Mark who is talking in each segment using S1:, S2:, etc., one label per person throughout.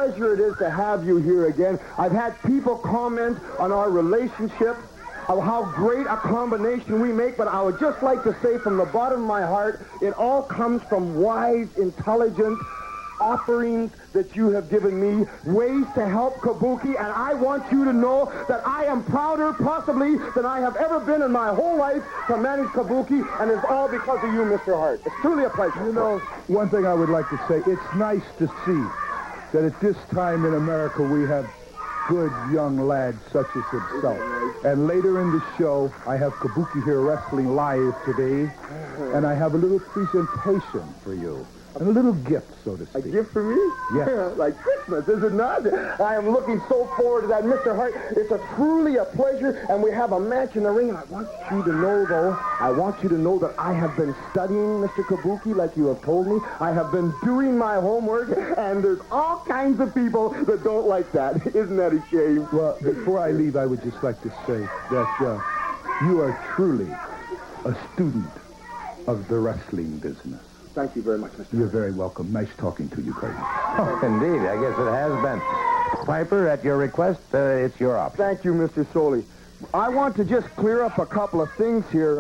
S1: pleasure it is to have you here again. I've had people comment on our relationship, of how great a combination we make, but I would just like to say from the bottom of my heart, it all comes from wise, intelligent offerings that you have given me, ways to help Kabuki, and I want you to know that I am prouder, possibly, than I have ever been in my whole life to manage Kabuki, and it's all because of you, Mr. Hart. It's truly a pleasure.
S2: You know, one thing I would like to say, it's nice to see that at this time in America we have good young lads such as himself. And later in the show, I have Kabuki here wrestling live today, and I have a little presentation for you. And a little gift, so to speak.
S1: A gift for me?
S2: Yes.
S1: Like Christmas, is it not? I am looking so forward to that, Mr. Hart. It's truly a pleasure, and we have a match in the ring. And I want you to know, though, that I have been studying Mr. Kabuki, like you have told me. I have been doing my homework, and there's all kinds of people that don't like that. Isn't that a shame?
S2: Well, before I leave, I would just like to say that you are truly a student of the wrestling business.
S1: Thank you very much, Mr.
S2: You're very welcome. Nice talking to you, Clayton.
S3: Oh, indeed. I guess it has been. Piper, at your request, it's your option.
S1: Thank you, Mr. Soley. I want to just clear up a couple of things here.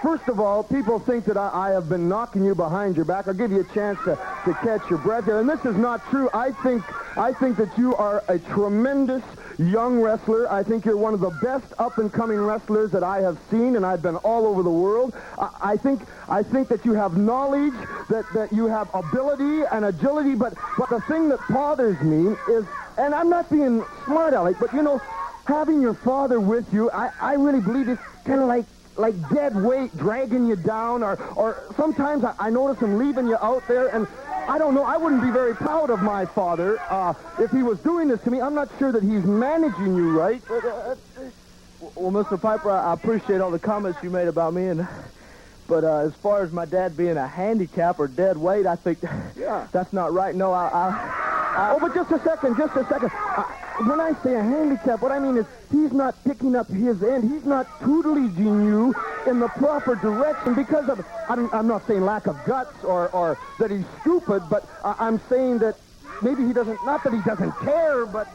S1: First of all, people think that I have been knocking you behind your back. I'll give you a chance to catch your breath here. And this is not true. I think that you are a tremendous young wrestler. I think you're one of the best up-and-coming wrestlers that I have seen, and I've been all over the world. I think that you have knowledge, that you have ability and agility, but the thing that bothers me is, and I'm not being smart aleck, but, you know, having your father with you, I really believe it's kind of like dead weight dragging you down, or sometimes I notice him leaving you out there, and I don't know, I wouldn't be very proud of my father if he was doing this to me. I'm not sure that he's managing you right.
S4: Well, Mr. Piper, I appreciate all the comments you made about me, but as far as my dad being a handicap or dead weight, I think that's not right. No,
S1: Oh, but just a second. When I say a handicap, what I mean is he's not picking up his end. He's not tutelaging you in the proper direction because of, I'm not saying lack of guts or that he's stupid, but I'm saying that maybe he doesn't, not that he doesn't care, but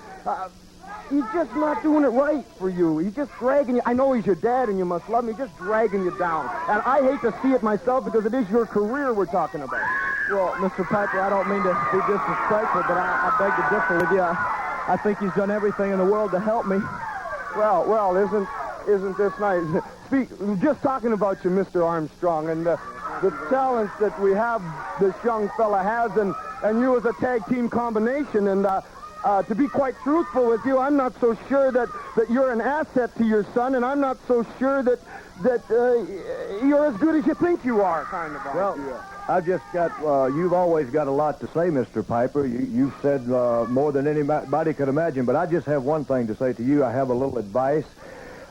S1: he's just not doing it right for you. He's just dragging you. I know he's your dad and you must love him. He's just dragging you down. And I hate to see it myself because it is your career we're talking about.
S4: Well, Mr. Piper, I don't mean to be disrespectful, but I beg to differ with you. I think he's done everything in the world to help me.
S1: Well, isn't this nice? Just talking about you, Mr. Armstrong, and the talents that we have, this young fella has, and you as a tag team combination, and to be quite truthful with you, I'm not so sure that you're an asset to your son, and I'm not so sure that you're as good as you think you are, kind of.
S3: Well, I've just got, you've always got a lot to say, Mr. Piper. You've said more than anybody could imagine, but I just have one thing to say to you. I have a little advice.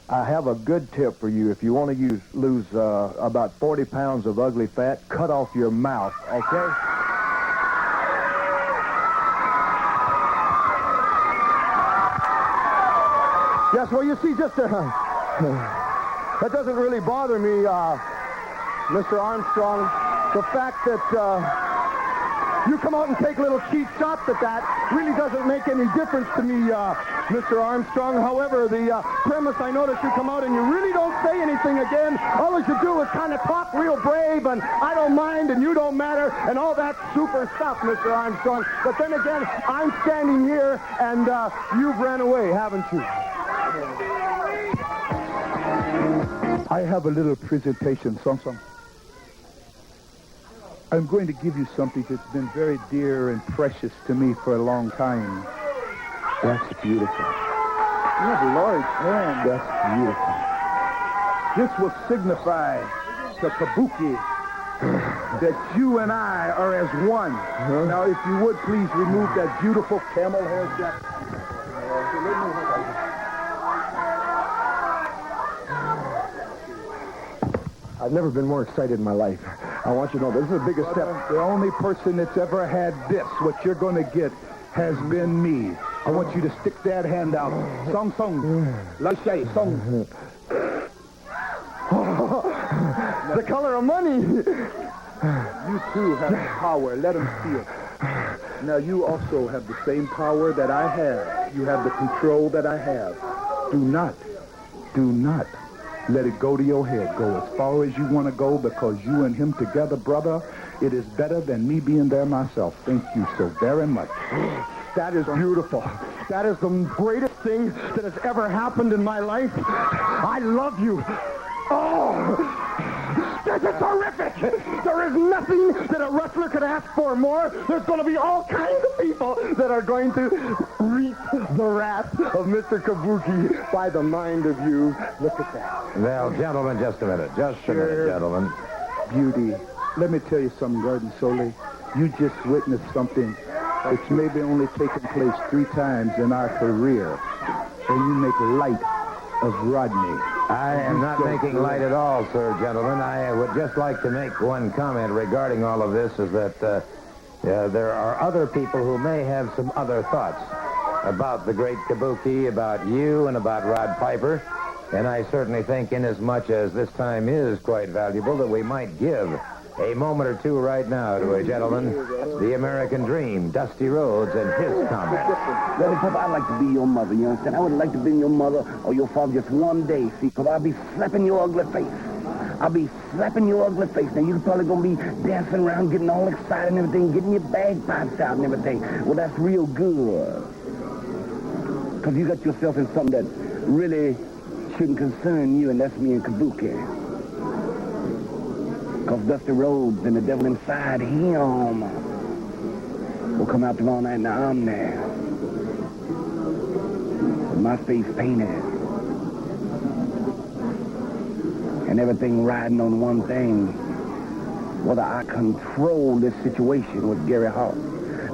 S3: I have a good tip for you. If you want to lose about 40 pounds of ugly fat, cut off your mouth, okay?
S1: Yes, well, you see, just that doesn't really bother me, Mr. Armstrong. The fact that you come out and take little cheap shots at that really doesn't make any difference to me, Mr. Armstrong. However, the premise, I notice you come out and you really don't say anything again. All you do is kind of talk real brave, and I don't mind, and you don't matter, and all that super stuff, Mr. Armstrong. But then again, I'm standing here, and you've ran away, haven't you?
S2: I have a little presentation, Song. I'm going to give you something that's been very dear and precious to me for a long time. That's beautiful.
S1: You have a large hand.
S2: That's beautiful. This will signify to Kabuki that you and I are as one. Now, if you would, please remove that beautiful camel hair jacket.
S1: I've never been more excited in my life. I want you to know this is the biggest step.
S2: The only person that's ever had this, what you're going to get, has been me. I want you to stick that hand out. Song. Lashay, song.
S1: The color of money.
S2: You too have the power. Let him see it. Now, you also have the same power that I have. You have the control that I have. Do not let it go to your head. Go as far as you want to go, because you and him together, brother, it is better than me being there myself. Thank you so very much.
S1: That is beautiful. That is the greatest thing that has ever happened in my life. I love you. Oh, this is terrific. There is nothing that a wrestler could ask for more. There's going to be all kinds of people that are going to reap the wrath of Mr. Kabuki by the mind of you. Look at that.
S5: Well, gentlemen, just a minute. Just a minute, gentlemen.
S2: Beauty. Let me tell you something, Garden Soleil. You just witnessed something that's maybe only taken place 3 times in our career. And you make light of Rodney.
S5: I am not making light at all, sir, gentlemen. I would just like to make one comment regarding all of this, is that there are other people who may have some other thoughts about the Great Kabuki, about you, and about Rod Piper. And I certainly think, inasmuch as this time is quite valuable, that we might give a moment or two right now to a gentleman, the American Dream, Dusty Rhodes, and his comment.
S6: Roddy Piper, I'd like to be your mother, you understand? I would like to be your mother or your father just one day, see, because I'll be slapping your ugly face. I'll be slapping your ugly face. Now, you're probably going to be dancing around, getting all excited and everything, getting your bagpipes out and everything. Well, that's real good. Because you got yourself in something that really shouldn't concern you, and that's me and Kabuki. Because Dusty Rhodes and the devil inside him will come out tomorrow night, and I'm there. With my face painted. And everything riding on one thing. Whether I control this situation with Gary Hart.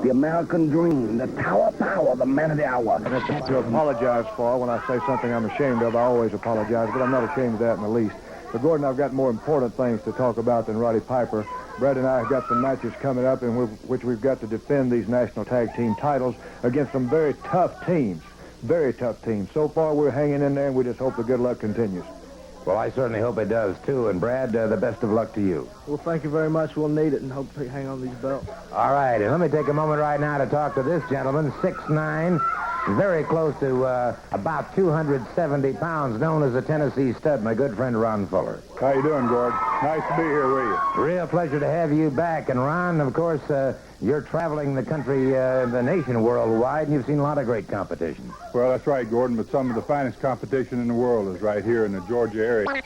S6: The American Dream, the Tower Power, the man of the hour.
S3: And it's something to apologize for. When I say something I'm ashamed of, I always apologize, but I'm not ashamed of that in the least. But, Gordon, I've got more important things to talk about than Roddy Piper. Brad and I have got some matches coming up in which we've got to defend these national tag team titles against some very tough teams. Very tough teams. So far, we're hanging in there, and we just hope the good luck continues.
S5: Well, I certainly hope it does, too. And, Brad, the best of luck to you.
S4: Well, thank you very much. We'll need it, and hope to hang on these belts.
S5: All right, and let me take a moment right now to talk to this gentleman, 6'9", very close to about 270 pounds, known as the Tennessee Stud, my good friend Ron Fuller.
S2: How you doing, Gord? Nice to be here with you.
S5: Real pleasure to have you back. And, Ron, of course, you're traveling the country, the nation worldwide, and you've seen a lot of great competition.
S2: Well, that's right, Gordon, but some of the finest competition in the world is right here in the Georgia area.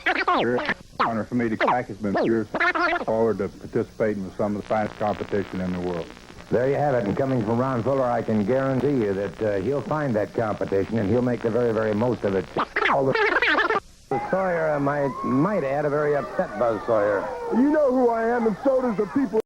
S2: Honor for me to back has been years forward to participating with some of the finest competition in the world.
S5: There you have it. And coming from Ron Fuller, I can guarantee you that he'll find that competition, and he'll make the very, very most of it. Sawyer might add a very upset Buzz Sawyer.
S1: You know who I am, and so does the people